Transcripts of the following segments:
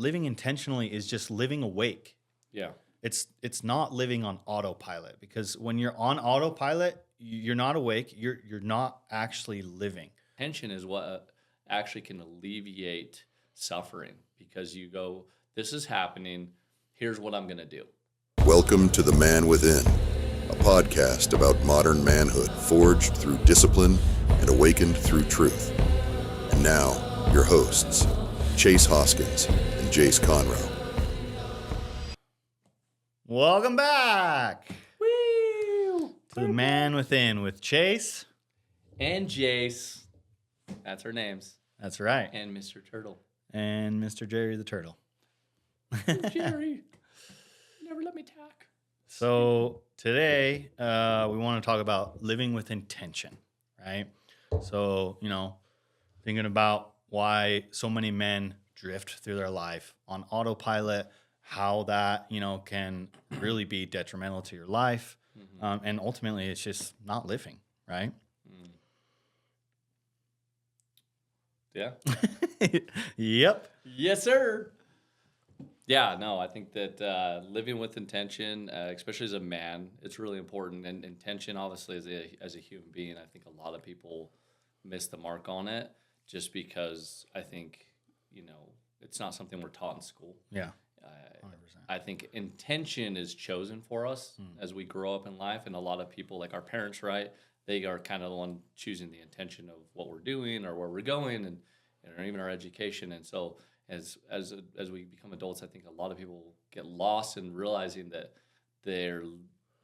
living intentionally is just living awake. Yeah. It's not living on autopilot, because when you're on autopilot, you're not awake. You're not actually living. Tension is what actually can alleviate suffering, because you go, this is happening. Here's what I'm going to do. Welcome to The Man Within, a podcast about modern manhood forged through discipline and awakened through truth. And now, your hosts, Chase Hoskins and Jace Conroe. Welcome back Woo! to The Man Within with Chase. And Jace. That's our names. That's right. And Mr. Turtle. And Mr. Jerry the Turtle. Jerry, you never let me talk. So today we want to talk about living with intention, right? So, thinking about why so many men drift through their life on autopilot, how that, can really be detrimental to your life. Mm-hmm. And ultimately, it's just not living, right? Yeah. Yep. Yes, sir. Yeah, no, I think that living with intention, especially as a man, it's really important. And intention, obviously, as a human being, I think a lot of people miss the mark on it just because I think, it's not something we're taught in school. Yeah. 100%. I think intention is chosen for us as we grow up in life. And a lot of people, like our parents, right, they are kind of the one choosing the intention of what we're doing or where we're going and or even our education. And so as we become adults, I think a lot of people get lost in realizing that they're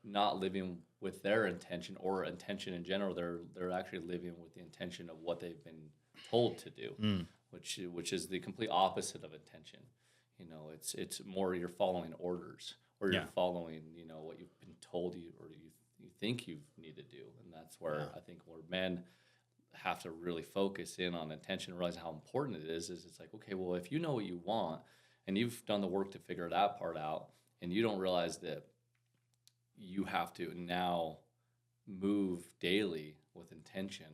not living with their intention or intention in general. They're actually living with the intention of what they've been told to do, which is the complete opposite of intention. It's more you're following orders or you're following, what you've been told you or you think you need to do. And that's where I think where men have to really focus in on intention and realize how important it is it's like, okay, well, if you know what you want and you've done the work to figure that part out and you don't realize that you have to now move daily with intention,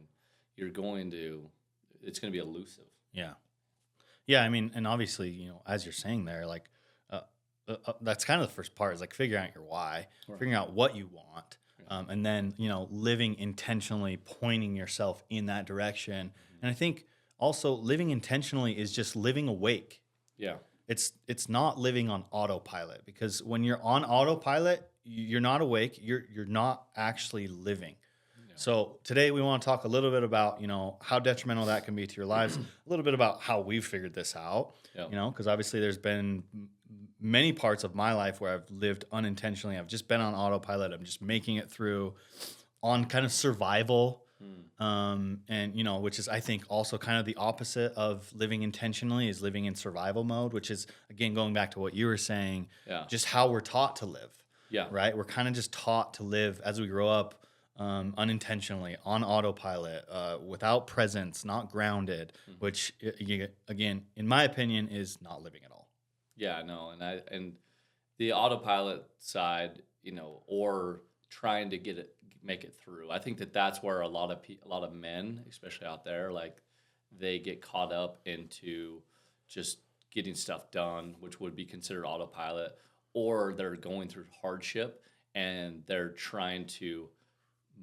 it's going to be elusive. Yeah. Yeah, I mean, and obviously, as you're saying there, like, that's kind of the first part is like figuring out your why, figuring out what you want, and then, living intentionally, pointing yourself in that direction. And I think also living intentionally is just living awake. Yeah. It's not living on autopilot, because when you're on autopilot, you're not awake, you're not actually living. So today we want to talk a little bit about, how detrimental that can be to your lives, a little bit about how we've figured this out, because obviously there's been many parts of my life where I've lived unintentionally. I've just been on autopilot. I'm just making it through on kind of survival, and, which is, I think, also kind of the opposite of living intentionally is living in survival mode, which is, again, going back to what you were saying, just how we're taught to live, right? We're kind of just taught to live as we grow up, unintentionally on autopilot, without presence, not grounded, which again, in my opinion, is not living at all. Yeah, no, and the autopilot side, or trying to make it through. I think that's where a lot of men, especially out there, like they get caught up into just getting stuff done, which would be considered autopilot, or they're going through hardship and they're trying to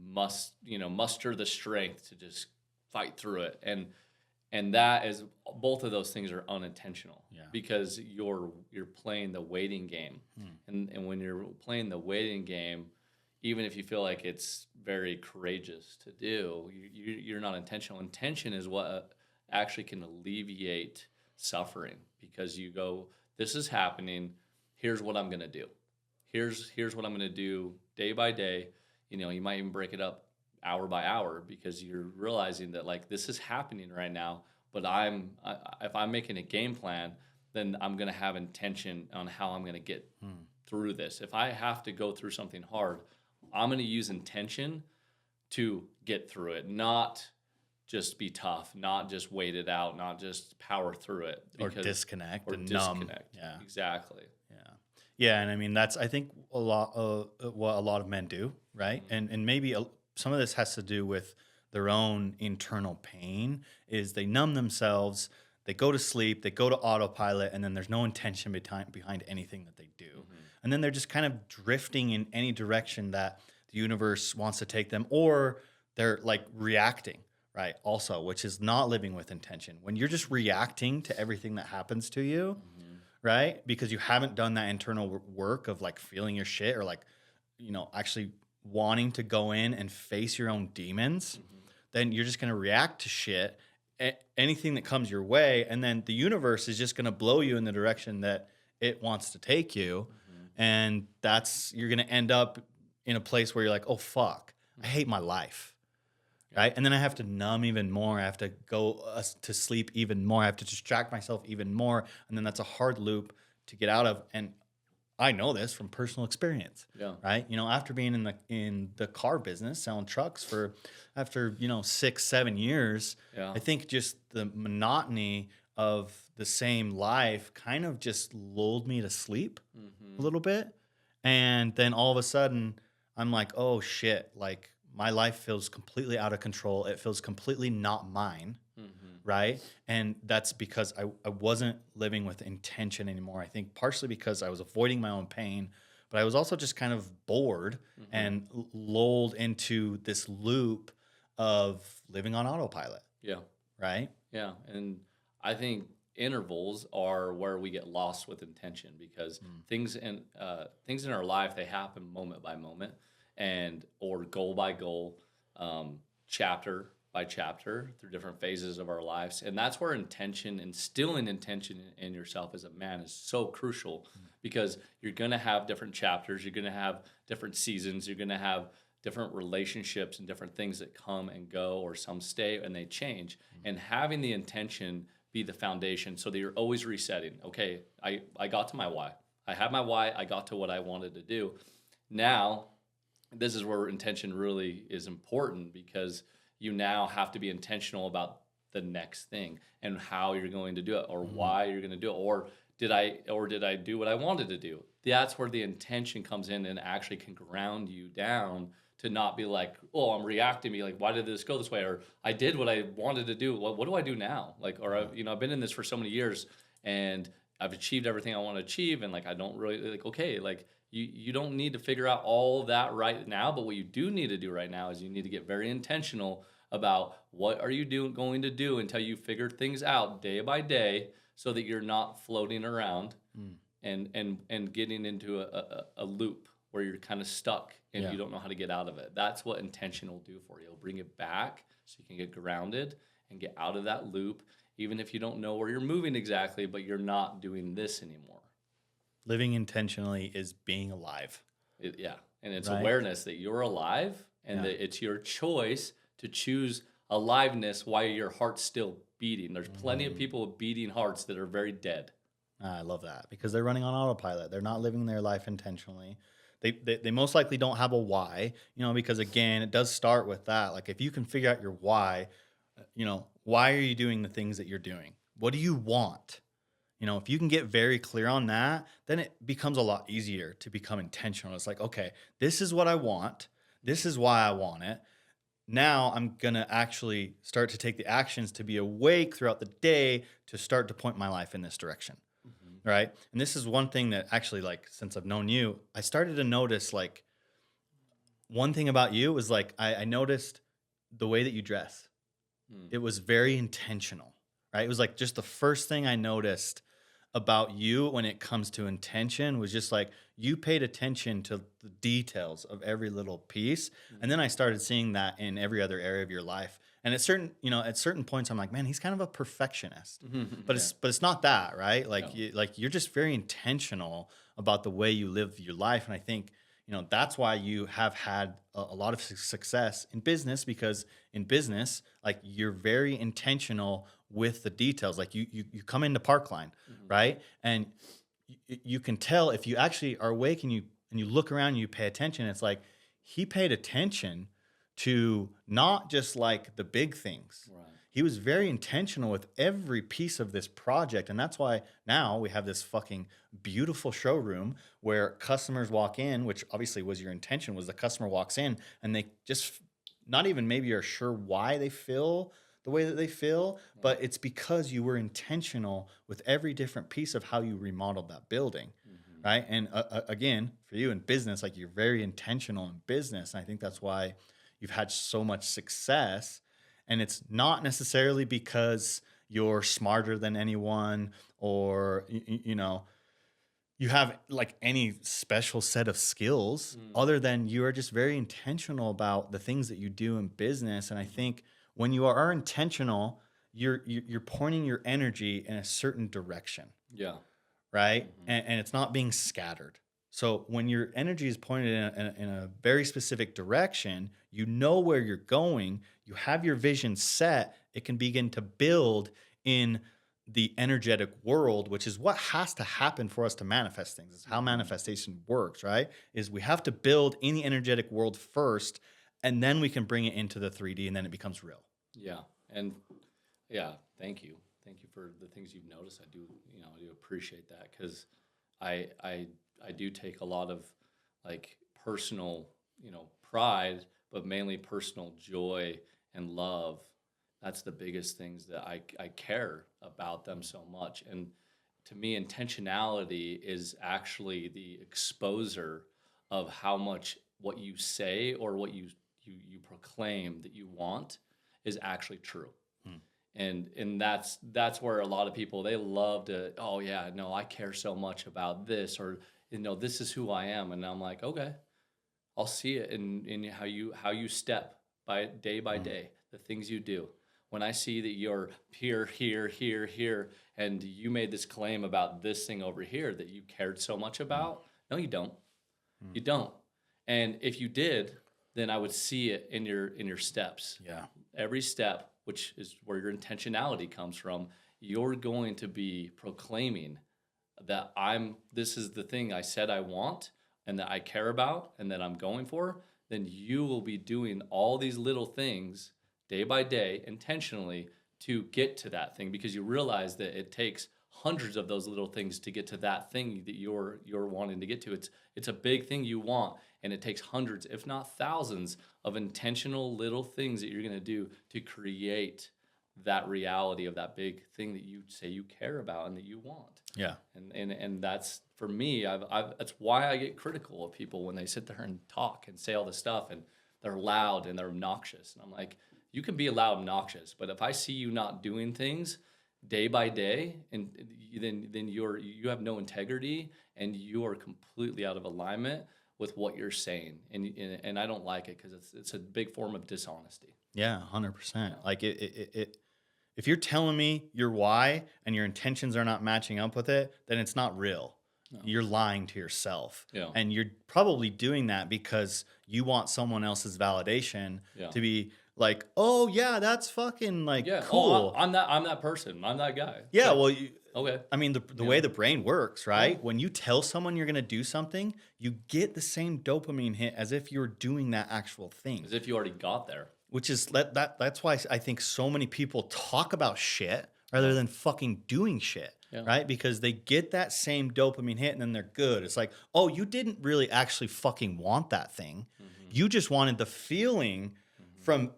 muster the strength to just fight through it, and that is, both of those things are unintentional, because you're playing the waiting game, and when you're playing the waiting game, even if you feel like it's very courageous to do, you're not intentional. Intention is what actually can alleviate suffering, because you go, this is happening, here's what I'm going to do, here's what I'm going to do day by day. You might even break it up hour by hour, because you're realizing that, like, this is happening right now, but if I'm making a game plan, then I'm going to have intention on how I'm going to get through this. If I have to go through something hard, I'm going to use intention to get through it, not just be tough, not just wait it out, not just power through it. Or disconnect or and disconnect. numb. Yeah. Exactly. Yeah, and I mean, that's, I think, a lot what a lot of men do, right? And maybe some of this has to do with their own internal pain, is they numb themselves, they go to sleep, they go to autopilot, and then there's no intention behind anything that they do. And then they're just kind of drifting in any direction that the universe wants to take them, or they're like reacting, right? Also, which is not living with intention. When you're just reacting to everything that happens to you, right? Because you haven't done that internal work of like feeling your shit, or like, actually wanting to go in and face your own demons, then you're just going to react to shit, anything that comes your way. And then the universe is just going to blow you in the direction that it wants to take you. And you're going to end up in a place where you're like, oh, fuck, I hate my life. Right. And then I have to numb even more. I have to go to sleep even more. I have to distract myself even more. And then that's a hard loop to get out of. And I know this from personal experience. Yeah. Right. After being in the car business, selling trucks after 6-7 years, I think just the monotony of the same life kind of just lulled me to sleep a little bit. And then all of a sudden I'm like, oh shit, like my life feels completely out of control. It feels completely not mine. Right. And that's because I wasn't living with intention anymore. I think partially because I was avoiding my own pain, but I was also just kind of bored and lulled into this loop of living on autopilot. Yeah. Right. Yeah. And I think intervals are where we get lost with intention, because things in our life, they happen moment by moment, or goal by goal, chapter by chapter, through different phases of our lives. And that's where instilling intention in yourself as a man is so crucial, because you're going to have different chapters, you're going to have different seasons, you're going to have different relationships and different things that come and go, or some stay and they change. And having the intention be the foundation, so that you're always resetting. Okay, I got to my why. I had my why. I got to what I wanted to do. Now, this is where intention really is important, because you now have to be intentional about the next thing and how you're going to do it, or why you're going to do it, or did I do what I wanted to do? That's where the intention comes in and actually can ground you down, to not be like, oh, I'm reacting, be like, why did this go this way? Or I did what I wanted to do. What do I do now? Like, or I've been in this for so many years and I've achieved everything I want to achieve. And like, I don't really like, okay, like you don't need to figure out all that right now. But what you do need to do right now is you need to get very intentional about what are you going to do until you figure things out day by day, so that you're not floating around and getting into a loop where you're kind of stuck and you don't know how to get out of it. That's what intention will do for you. It'll bring it back so you can get grounded and get out of that loop, even if you don't know where you're moving exactly, but you're not doing this anymore. Living intentionally is being alive. And it's awareness that you're alive, and that it's your choice to choose aliveness while your heart's still beating. There's plenty of people with beating hearts that are very dead. I love that, because they're running on autopilot. They're not living their life intentionally. They most likely don't have a why, because again, it does start with that. Like if you can figure out your why, why are you doing the things that you're doing? What do you want? If you can get very clear on that, then it becomes a lot easier to become intentional. It's like, okay, this is what I want. This is why I want it. Now I'm going to actually start to take the actions to be awake throughout the day to start to point my life in this direction. Right. And this is one thing that actually, like, since I've known you, I started to notice, like, one thing about you was like, I noticed the way that you dress. It was very intentional, right? It was like just the first thing I noticed about you when it comes to intention was just like you paid attention to the details of every little piece. And then I started seeing that in every other area of your life. And at certain points, I'm like, man, he's kind of a perfectionist, but it's not that, right? Like, no. You're just very intentional about the way you live your life. And I think, that's why you have had a lot of success in business, because in business, like, you're very intentional with the details. Like you come into Parkline, right? And you can tell if you actually are awake and you look around and you pay attention, it's like he paid attention to not just like the big things. Right. He was very intentional with every piece of this project. And that's why now we have this fucking beautiful showroom where customers walk in, which obviously was your intention, was the customer walks in and they just not even maybe are sure why they feel the the way that they feel, but it's because you were intentional with every different piece of how you remodeled that building. Right. And again, for you in business, like you're very intentional in business. And I think that's why you've had so much success. And it's not necessarily because you're smarter than anyone or, you know, you have like any special set of skills other than you are just very intentional about the things that you do in business. And I think when you are intentional, you're pointing your energy in a certain direction, Yeah. right? And it's not being scattered. So when your energy is pointed in a very specific direction, you know where you're going, you have your vision set, it can begin to build in the energetic world, which is what has to happen for us to manifest things. It's how manifestation works, right? Is we have to build in the energetic world first, and then we can bring it into the 3D, and then it becomes real. Yeah. And yeah, thank you. Thank you for the things you've noticed. I do appreciate that because I do take a lot of like personal, pride, but mainly personal joy and love. That's the biggest things that I care about them so much. And to me, intentionality is actually the exposer of how much what you say or what you proclaim that you want is actually true. And that's where a lot of people, they love to, oh yeah, no, I care so much about this, or this is who I am. And I'm like, okay, I'll see it in how you step by day, the things you do. When I see that you're here, and you made this claim about this thing over here that you cared so much about, no, you don't. You don't. And if you did, then I would see it in your steps. Yeah. Every step, which is where your intentionality comes from, you're going to be proclaiming that this is the thing I said I want and that I care about and that I'm going for. Then you will be doing all these little things day by day intentionally to get to that thing, because you realize that it takes hundreds of those little things to get to that thing that you're wanting to get to. It's a big thing you want, and it takes hundreds, if not thousands, of intentional little things that you're going to do to create that reality of that big thing that you say you care about and that you want. Yeah. And that's, for me, that's why I get critical of people when they sit there and talk and say all this stuff and they're loud and they're obnoxious. And I'm like, you can be loud and obnoxious, but if I see you not doing things day by day, and then you have no integrity and you are completely out of alignment with what you're saying, and I don't like it because it's a big form of dishonesty. Yeah, 100%. Like it if you're telling me your why and your intentions are not matching up with it, then it's not real. No. You're lying to yourself. Yeah. And you're probably doing that because you want someone else's validation to be like, oh yeah, that's fucking like cool. Oh, I'm that person. I'm that guy. Yeah, so, well, okay. I mean, the way the brain works, right? Yeah. When you tell someone you're going to do something, you get the same dopamine hit as if you're doing that actual thing. As if you already got there. Which is that's why I think so many people talk about shit rather than fucking doing shit, right? Because they get that same dopamine hit and then they're good. It's like, oh, you didn't really actually fucking want that thing. Mm-hmm. You just wanted the feeling from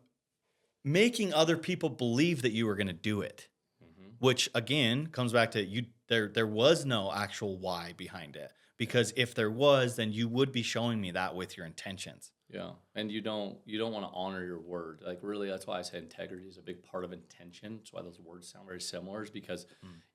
making other people believe that you were going to do it, which again comes back to you. There was no actual why behind it, because if there was, then you would be showing me that with your intentions. Yeah, and you don't want to honor your word. Like really, that's why I say integrity is a big part of intention. That's why those words sound very similar, is because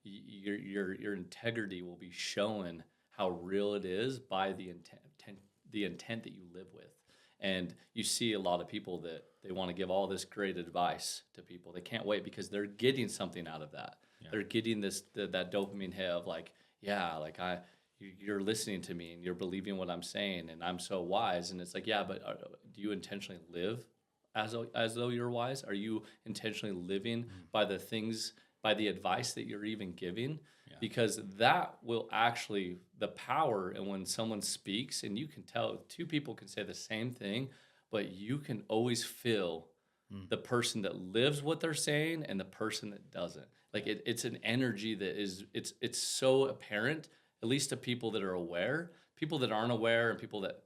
your integrity will be shown how real it is by the intent that you live with. And you see a lot of people that they want to give all this great advice to people. They can't wait because they're getting something out of that. Yeah. They're getting that dopamine hit of like, you're listening to me and you're believing what I'm saying and I'm so wise. And it's like, yeah, but do you intentionally live as though you're wise? Are you intentionally living by the advice that you're even giving? Yeah. Because that will actually, the power, and when someone speaks, and you can tell two people can say the same thing, but you can always feel the person that lives what they're saying and the person that doesn't. Like it's an energy that is, it's so apparent, at least to people that are aware. People that aren't aware and people that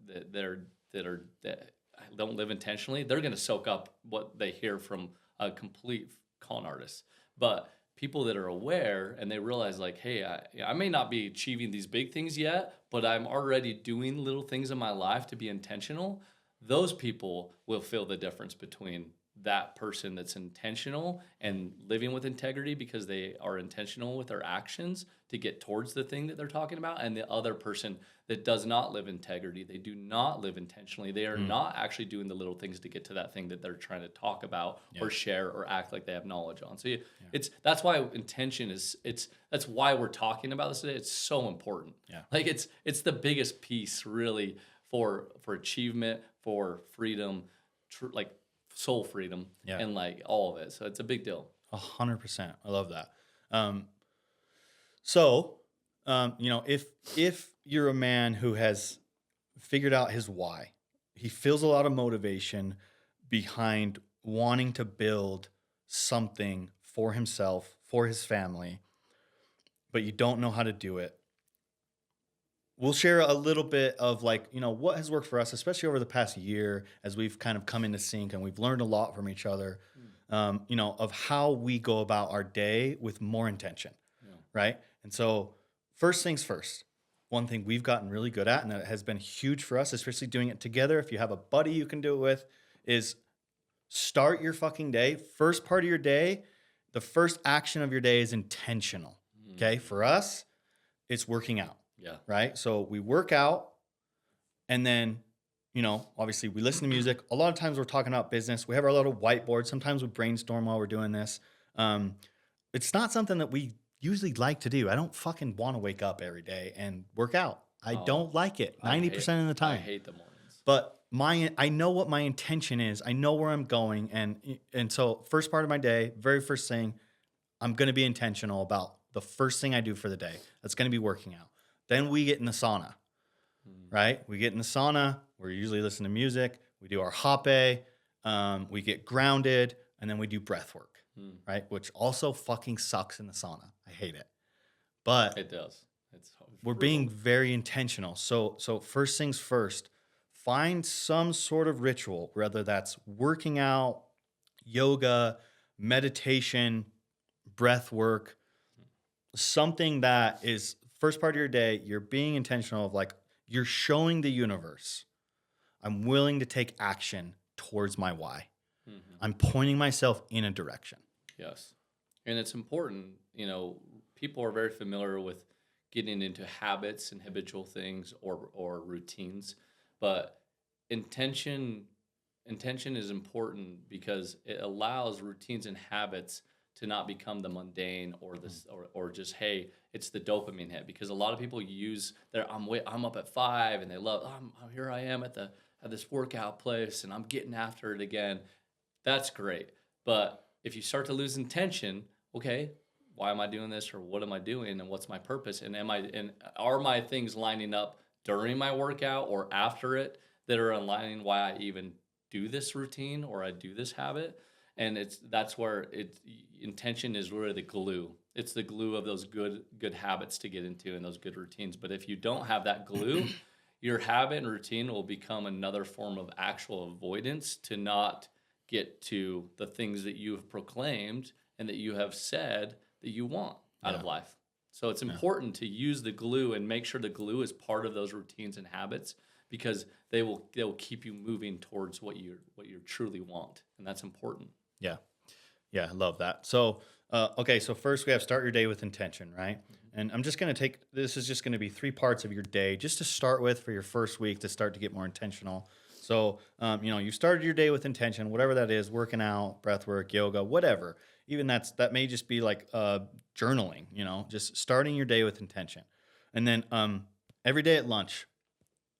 don't live intentionally, they're going to soak up what they hear from a complete con artists. But people that are aware and they realize like, hey, I may not be achieving these big things yet, but I'm already doing little things in my life to be intentional. Those people will feel the difference between that person that's intentional and living with integrity because they are intentional with their actions to get towards the thing that they're talking about, and the other person that does not live integrity. They do not live intentionally. They are not actually doing the little things to get to that thing that they're trying to talk about or share or act like they have knowledge on. So that's why intention is that's why we're talking about this today. It's so important. Yeah. Like it's the biggest piece really for achievement, for freedom, like soul freedom, and like all of it. So it's a big deal. 100%. I love that. So, if you're a man who has figured out his why, he feels a lot of motivation behind wanting to build something for himself, for his family, but you don't know how to do it. We'll share a little bit of what has worked for us, especially over the past year as we've kind of come into sync and we've learned a lot from each other, of how we go about our day with more intention, right? And so first things first, one thing we've gotten really good at and that has been huge for us, especially doing it together, if you have a buddy you can do it with, is start your fucking day. First part of your day, the first action of your day is intentional, okay? For us, it's working out. Yeah. Right. So we work out and then, obviously we listen to music. A lot of times we're talking about business. We have our little whiteboard. Sometimes we brainstorm while we're doing this. It's not something that we usually like to do. I don't fucking want to wake up every day and work out. I don't like it 90% of the time. I hate the mornings. But I know what my intention is. I know where I'm going. And so first part of my day, very first thing, I'm going to be intentional about the first thing I do for the day. That's going to be working out. Then we get in the sauna, right? We get in the sauna. We're usually listening to music. We do our hape. We get grounded, and then we do breath work, right? Which also fucking sucks in the sauna. I hate it, but it does. We're being very intentional. So first things first, find some sort of ritual, whether that's working out, yoga, meditation, breath work, something that is first part of your day, you're being intentional of you're showing the universe, I'm willing to take action towards my why. I'm pointing myself in a direction. Yes. And it's important, people are very familiar with getting into habits and habitual things or routines, but intention is important because it allows routines and habits to not become the mundane or this or just, hey, it's the dopamine hit, because a lot of people use I'm up at 5 and they love, here I am at this workout place and I'm getting after it again. That's great. But if you start to lose intention, okay, why am I doing this, or what am I doing, and what's my purpose, and are my things lining up during my workout or after it that are aligning why I even do this routine or I do this habit? And that's where intention is really the glue. It's the glue of those good habits to get into and those good routines. But if you don't have that glue, your habit and routine will become another form of actual avoidance to not get to the things that you have proclaimed and that you have said that you want out of life. So it's important to use the glue and make sure the glue is part of those routines and habits, because they will keep you moving towards what you truly want, and that's important. Yeah, I love that. So, so first we have start your day with intention, right? And I'm just going to this is just going to be 3 parts of your day just to start with for your first week to start to get more intentional. So, you started your day with intention, whatever that is, working out, breath work, yoga, whatever. Even that may just be like journaling, just starting your day with intention. And then every day at lunch,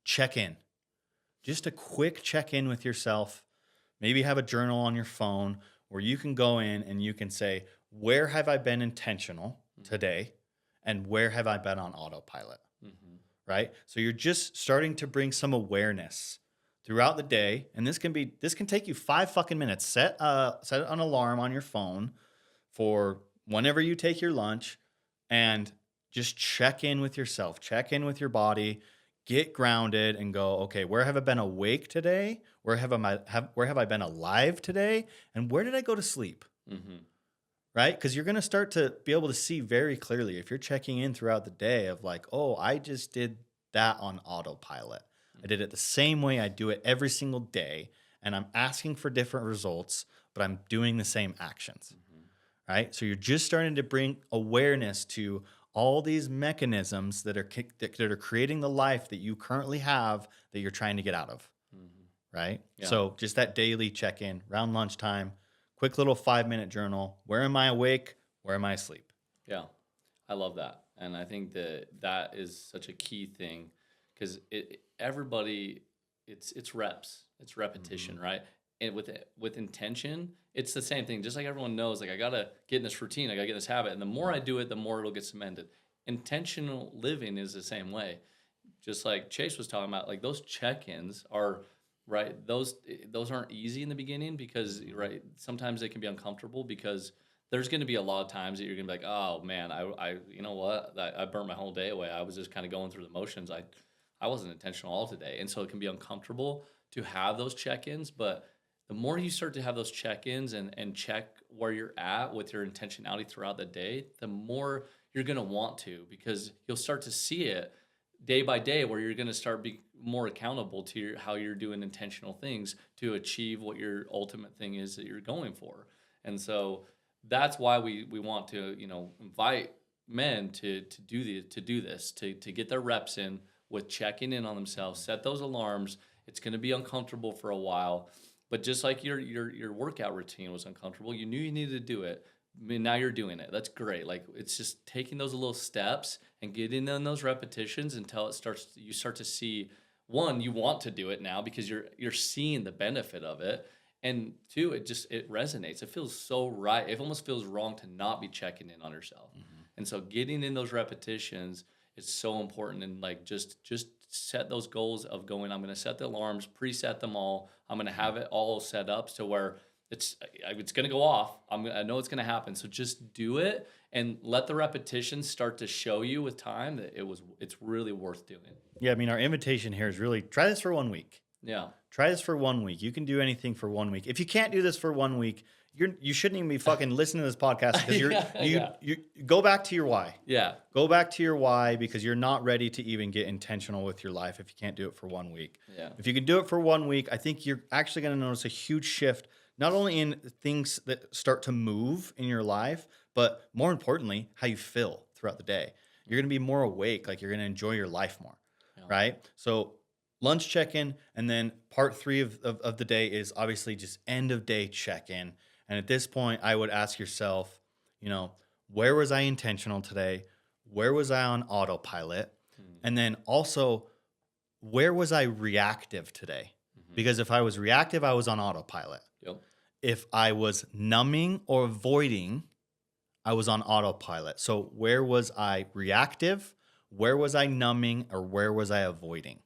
check in. Just a quick check in with yourself. Maybe have a journal on your phone where you can go in and you can say, where have I been intentional today? And where have I been on autopilot? Right? So you're just starting to bring some awareness throughout the day. And this can take you 5 fucking minutes. Set an alarm on your phone for whenever you take your lunch, and just check in with yourself, check in with your body, get grounded and go, okay, where have I been awake today? Where have I been alive today? And where did I go to sleep? right? Because you're going to start to be able to see very clearly if you're checking in throughout the day of like, oh, I just did that on autopilot. I did it the same way I do it every single day, and I'm asking for different results, but I'm doing the same actions, right? So you're just starting to bring awareness to all these mechanisms that are creating the life that you currently have that you're trying to get out of, right? Yeah. So just that daily check-in around lunchtime, quick little 5-minute journal. Where am I awake? Where am I asleep? Yeah, I love that, and I think that is such a key thing because everybody, it's reps, it's repetition, right? And with intention, it's the same thing. Just like everyone knows, like I gotta get in this routine, I gotta get in this habit, and the more I do it, the more it'll get cemented. Intentional living is the same way. Just like Chase was talking about, like those check-ins are right. Those aren't easy in the beginning because right sometimes they can be uncomfortable because there's going to be a lot of times that you're going to be like, oh man, I you know what, I burnt my whole day away. I was just kind of going through the motions. I wasn't intentional all today, and so it can be uncomfortable to have those check-ins. But the more you start to have those check-ins and check where you're at with your intentionality throughout the day, the more you're going to want to because you'll start to see it day by day where you're going to start be more accountable to how you're doing intentional things to achieve what your ultimate thing is that you're going for. And so that's why we want to, invite men to do this, to get their reps in with checking in on themselves, set those alarms. It's going to be uncomfortable for a while, but just like your workout routine was uncomfortable, you knew you needed to do it. I mean, now you're doing it. That's great. Like it's just taking those little steps and getting in those repetitions until you start to see, one, you want to do it now because you're seeing the benefit of it. And two, it resonates. It feels so right. It almost feels wrong to not be checking in on yourself. And so getting in those repetitions is so important. And like just set those goals of going, I'm going to set the alarms, preset them all. I'm going to have it all set up to where it's going to go off. I know it's going to happen. So just do it and let the repetitions start to show you with time that it's really worth doing. Yeah, I mean, our invitation here is really try this for 1 week. Yeah. Try this for 1 week. You can do anything for 1 week. If you can't do this for 1 week, you shouldn't even be fucking listening to this podcast because you go back to your why. Yeah. Go back to your why because you're not ready to even get intentional with your life if you can't do it for 1 week. Yeah. If you can do it for 1 week, I think you're actually going to notice a huge shift, not only in things that start to move in your life, but more importantly, how you feel throughout the day. You're going to be more awake, like you're going to enjoy your life more, right? So lunch check-in, and then part 3 of the day is obviously just end of day check-in. And at this point, I would ask yourself, where was I intentional today? Where was I on autopilot? And then also, where was I reactive today? Because if I was reactive, I was on autopilot. Yep. If I was numbing or avoiding, I was on autopilot. So where was I reactive? Where was I numbing? Or where was I avoiding?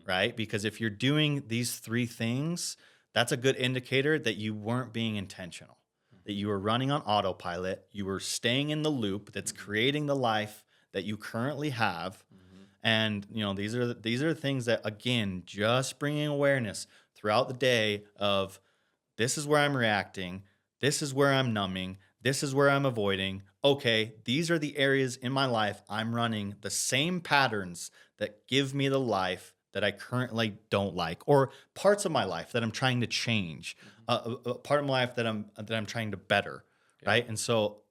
Right? Because if you're doing these 3 things, that's a good indicator that you weren't being intentional, that you were running on autopilot. You were staying in the loop that's creating the life that you currently have. And, these are things that, again, just bringing awareness throughout the day of this is where I'm reacting. This is where I'm numbing. This is where I'm avoiding. Okay, these are the areas in my life I'm running the same patterns that give me the life that I currently don't like, or parts of my life that I'm trying to change, a part of my life that I'm trying to better, right? And so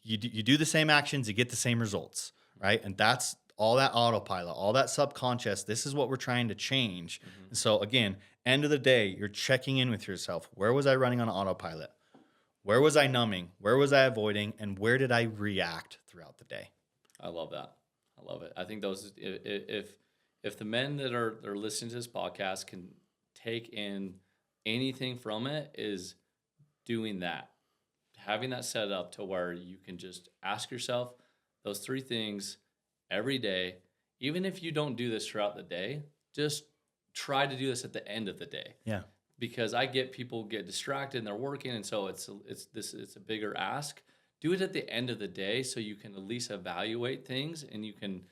you do the same actions, you get the same results, right? And that's all that autopilot, all that subconscious. This is what we're trying to change. And so again, end of the day, you're checking in with yourself. Where was I running on autopilot? Where was I numbing? Where was I avoiding? And where did I react throughout the day? I love that. I love it. I think those, if the men that are listening to this podcast can take in anything from it, is doing that, having that set up to where you can just ask yourself those 3 things every day. Even if you don't do this throughout the day, just try to do this at the end of the day. Yeah. Because I get people get distracted and they're working, and so it's a bigger ask. Do it at the end of the day so you can at least evaluate things and you can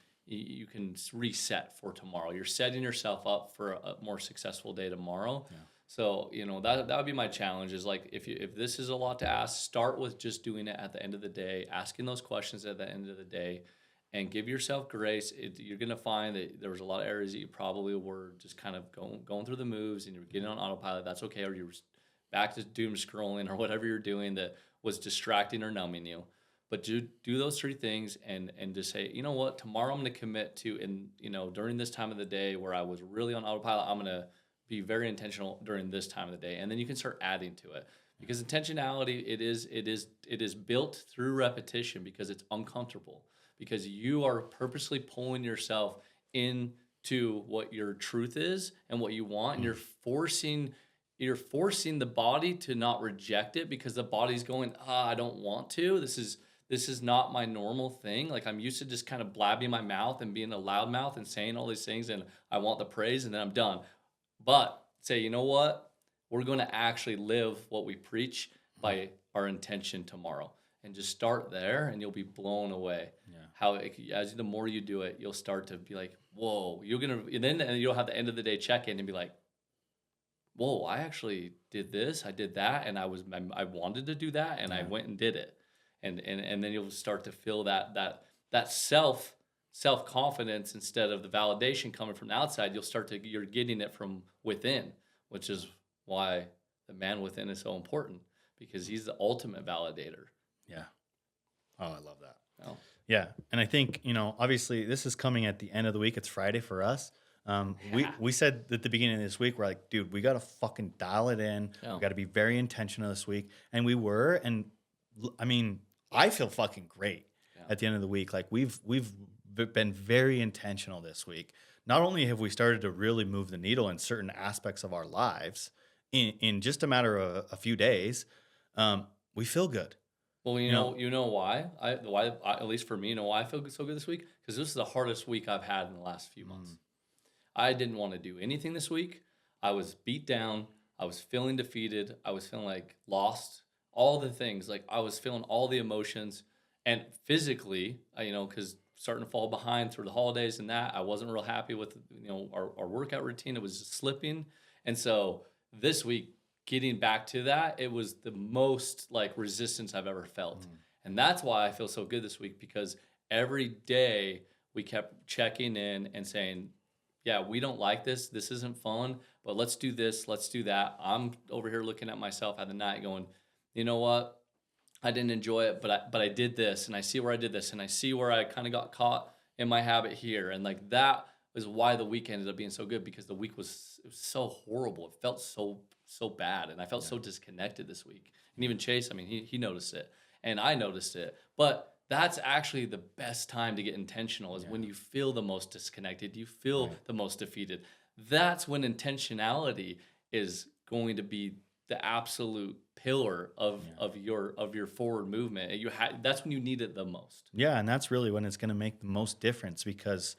reset for tomorrow. You're setting yourself up for a more successful day tomorrow. Yeah. So, that would be my challenge is like, if this is a lot to ask, start with just doing it at the end of the day, asking those questions at the end of the day, and give yourself grace. You're going to find that there was a lot of areas that you probably were just kind of going through the moves and you're getting on autopilot. That's okay. Or you're back to doom scrolling or whatever you're doing that was distracting or numbing you. But do those three things and just say, you know what, tomorrow I'm going to commit to, and during this time of the day where I was really on autopilot, I'm going to be very intentional during this time of the day. And then you can start adding to it, because intentionality, it is built through repetition, because it's uncomfortable, because you are purposely pulling yourself into what your truth is and what you want, and you're forcing the body to not reject it, because the body's going, I don't want to. This is not my normal thing. Like, I'm used to just kind of blabbing my mouth and being a loudmouth and saying all these things, and I want the praise, and then I'm done. But say, you know what? We're going to actually live what we preach by our intention tomorrow, and just start there, and you'll be blown away. Yeah. The more you do it, you'll start to be like, whoa, and then you'll have the end of the day check in and be like, whoa, I actually did this, I did that, and I wanted to do that, and I went and did it. And then you'll start to feel that self-confidence instead of the validation coming from the outside. You're getting it from within, which is why the man within is so important, because he's the ultimate validator. Yeah. Oh, I love that. Oh. Yeah. And I think, obviously this is coming at the end of the week. It's Friday for us. We said at the beginning of this week, we're like, dude, we got to fucking dial it in. Yeah. We got to be very intentional this week. And we were, and I mean, I feel fucking great at the end of the week. Like, we've been very intentional this week. Not only have we started to really move the needle in certain aspects of our lives in just a matter of a few days, we feel good. Well, you know why? At least for me, why I feel so good this week? Because this is the hardest week I've had in the last few months. I didn't want to do anything this week. I was beat down. I was feeling defeated. I was feeling like lost. All the things, like I was feeling all the emotions, and physically, because starting to fall behind through the holidays and that, I wasn't real happy with, our workout routine. It was just slipping. And so this week, getting back to that, it was the most like resistance I've ever felt. And that's why I feel so good this week, because every day we kept checking in and saying, yeah, we don't like this. This isn't fun, but let's do this. Let's do that. I'm over here looking at myself at the night going, you know what? I didn't enjoy it, but I did this, and I see where I did this, and I see where I kind of got caught in my habit here. And like, that was why the week ended up being so good, because the week was so horrible. It felt so bad, and I felt so disconnected this week. And even Chase, I mean, he noticed it, and I noticed it. But that's actually the best time to get intentional, is when you feel the most disconnected, you feel the most defeated. That's when intentionality is going to be the absolute pillar of your forward movement. That's when you need it the most. Yeah, and that's really when it's going to make the most difference, because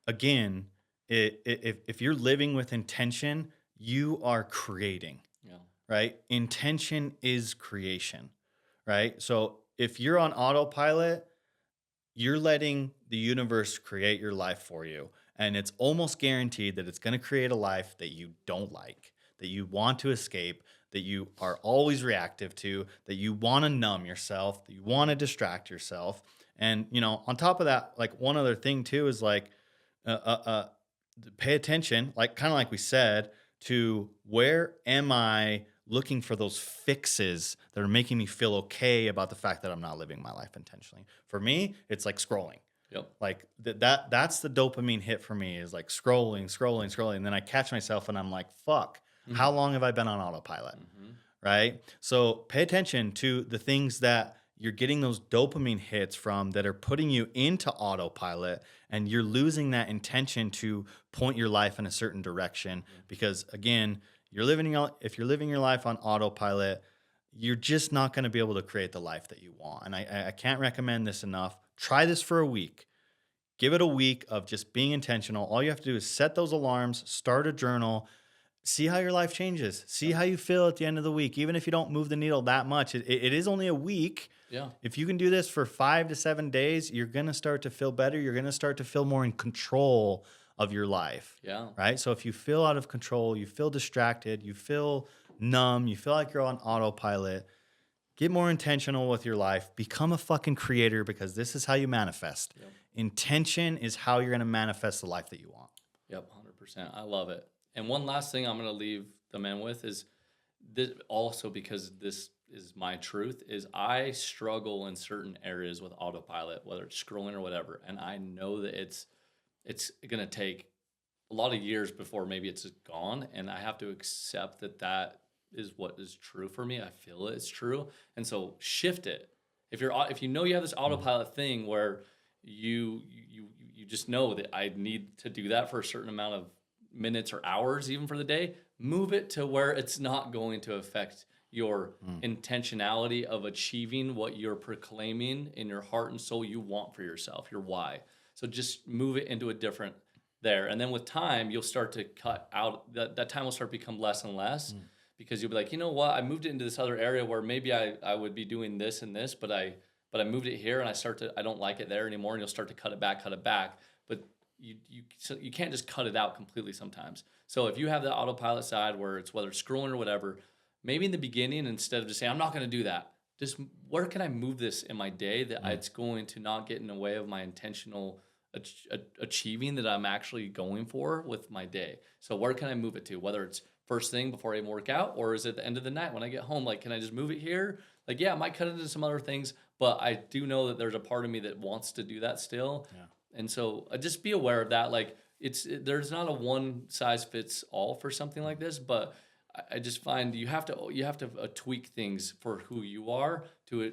again, if you're living with intention, you are creating. Right? Intention is creation. Right? So if you're on autopilot, you're letting the universe create your life for you, and it's almost guaranteed that it's going to create a life that you don't like, that you want to escape, that you are always reactive to, that you want to numb yourself, that you want to distract yourself. And, on top of that, like, one other thing too is like, pay attention, like, kind of like we said, to where am I looking for those fixes that are making me feel okay about the fact that I'm not living my life intentionally. For me, it's like scrolling. Yep. Like that's the dopamine hit for me, is like scrolling. And then I catch myself and I'm like, fuck. How long have I been on autopilot? Right? So pay attention to the things that you're getting those dopamine hits from, that are putting you into autopilot, and you're losing that intention to point your life in a certain direction. Because again, if you're living your life on autopilot, you're just not going to be able to create the life that you want. And I can't recommend this enough. Try this for a week. Give it a week of just being intentional. All you have to do is set those alarms, start a journal, see how your life changes. See how you feel at the end of the week. Even if you don't move the needle that much, it is only a week. Yeah. If you can do this for 5 to 7 days, you're going to start to feel better. You're going to start to feel more in control of your life. Yeah. Right. So if you feel out of control, you feel distracted, you feel numb, you feel like you're on autopilot, get more intentional with your life. Become a fucking creator, because this is how you manifest. Yep. Intention is how you're going to manifest the life that you want. Yep, 100%. I love it. And one last thing I'm going to leave the men with is this, also because this is my truth, is I struggle in certain areas with autopilot, whether it's scrolling or whatever. And I know that it's going to take a lot of years before maybe it's gone. And I have to accept that is what is true for me. I feel it's true. And so shift it. If you know you have this autopilot thing where you just know that I need to do that for a certain amount of minutes or hours, even for the day, move it to where it's not going to affect your intentionality of achieving what you're proclaiming in your heart and soul you want for yourself, your why. So just move it into a different there. And then with time, you'll start to cut out, that time will start to become less and less, because you'll be like, you know what, I moved it into this other area where maybe I would be doing this and this, but I moved it here and I don't like it there anymore, and you'll start to cut it back. But you can't just cut it out completely sometimes. So if you have the autopilot side where whether it's scrolling or whatever, maybe in the beginning, instead of just saying, I'm not going to do that, just where can I move this in my day that it's going to not get in the way of my intentional achieving that I'm actually going for with my day. So where can I move it to? Whether it's first thing before I even work out, or is it at the end of the night when I get home? Like, can I just move it here? Like, yeah, I might cut it into some other things, but I do know that there's a part of me that wants to do that still. Yeah. And so just be aware of that. Like, there's not a one size fits all for something like this, but I just find you have to tweak things for who you are to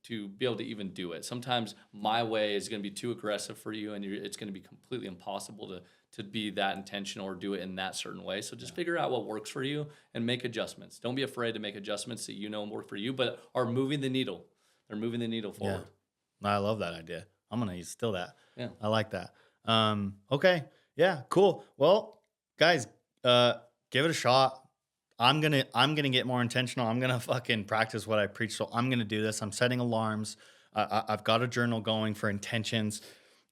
be able to even do it. Sometimes my way is going to be too aggressive for you, and it's going to be completely impossible to be that intentional or do it in that certain way. So just figure out what works for you and make adjustments. Don't be afraid to make adjustments that you know work for you, but are moving the needle. They're moving the needle forward. Yeah. I love that idea. I'm going to steal that. Yeah. I like that. Okay. Yeah, cool. Well, guys, give it a shot. I'm gonna get more intentional. I'm gonna fucking practice what I preach. So I'm gonna do this. I'm setting alarms. I've got a journal going for intentions.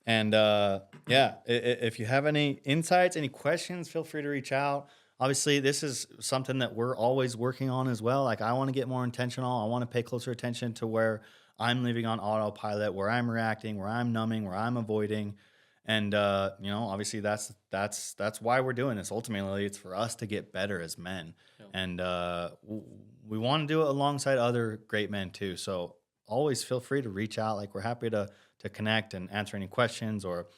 And if you have any insights, any questions, feel free to reach out. Obviously, this is something that we're always working on as well. Like, I want to get more intentional. I want to pay closer attention to where I'm living on autopilot, where I'm reacting, where I'm numbing, where I'm avoiding. And, obviously that's why we're doing this. Ultimately, it's for us to get better as men. Yeah. And we want to do it alongside other great men too. So always feel free to reach out. Like, we're happy to connect and answer any questions, or,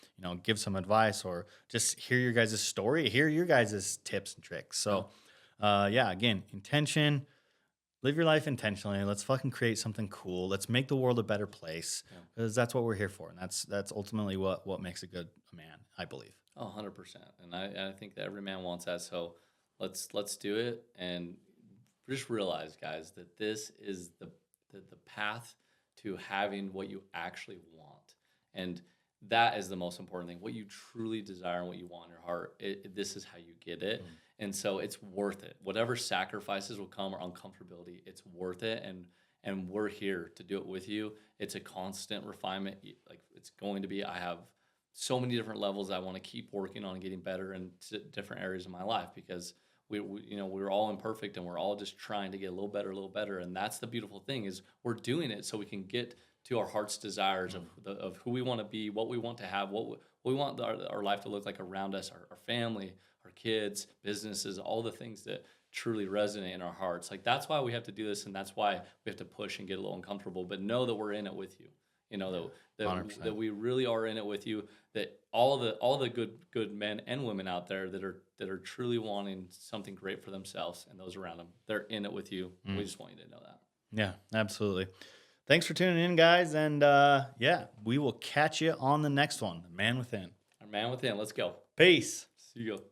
give some advice, or just hear your guys' story, hear your guys' tips and tricks. So, again, intention. Live your life intentionally. Let's fucking create something cool. Let's make the world a better place, because that's what we're here for. And that's ultimately what makes a good man, I believe. 100%. And I think that every man wants that. So let's do it. And just realize, guys, that this is the path to having what you actually want. And that is the most important thing. What you truly desire and what you want in your heart, this is how you get it. And so it's worth it. Whatever sacrifices will come, or uncomfortability, it's worth it. And we're here to do it with you. It's a constant refinement. Like, it's going to be, I have so many different levels I want to keep working on and getting better in different areas of my life, because we're all imperfect, and we're all just trying to get a little better. And that's the beautiful thing, is we're doing it so we can get to our heart's desires of who we want to be, what we want to have, what we want our life to look like around us, our family, our kids, businesses, all the things that truly resonate in our hearts. Like, that's why we have to do this, and that's why we have to push and get a little uncomfortable, but know that we're in it with you. That we really are in it with you, that all the good men and women out there that are truly wanting something great for themselves and those around them, they're in it with you. We just want you to know that. Yeah, absolutely. Thanks for tuning in, guys. And we will catch you on the next one, The Man Within. Our Man Within. Let's go. Peace. See you.